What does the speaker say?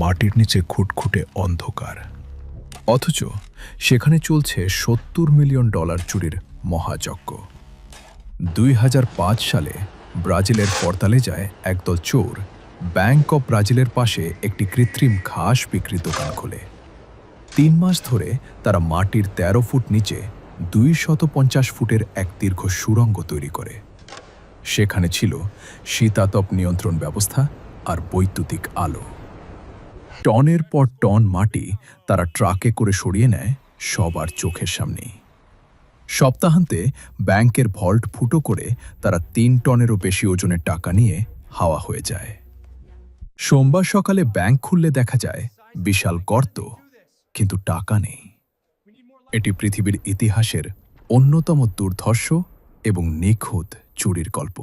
মাটির নিচে খুটখুটে অন্ধকার, অথচ সেখানে চলছে $70 মিলিয়ন চুরির মহাযজ্ঞ। 2005 সালে ব্রাজিলের ফর্তালেজায় একদল চোর ব্যাংক অব ব্রাজিলের পাশে একটি কৃত্রিম ঘাস বিক্রির দোকান খোলে। 3 মাস ধরে তারা মাটির 13 ফুট নিচে 250 ফুটের এক দীর্ঘ সুড়ঙ্গ তৈরি করে। সেখানে ছিল শীতাতপ নিয়ন্ত্রণ ব্যবস্থা আর বৈদ্যুতিক আলো। টনের পর টন মাটি তারা ট্রাকে করে সরিয়ে নেয় সবার চোখের সামনেই। সপ্তাহান্তে ব্যাংকের ভল্ট ফুটো করে তারা 3 টনেরও বেশি ওজনের টাকা নিয়ে হাওয়া হয়ে যায়। সোমবার সকালে ব্যাংক খুললে দেখা যায় বিশাল গর্ত, কিন্তু টাকা নেই। এটি পৃথিবীর ইতিহাসের অন্যতম দুর্ধর্ষ এবং নিখুঁত চুরির গল্প।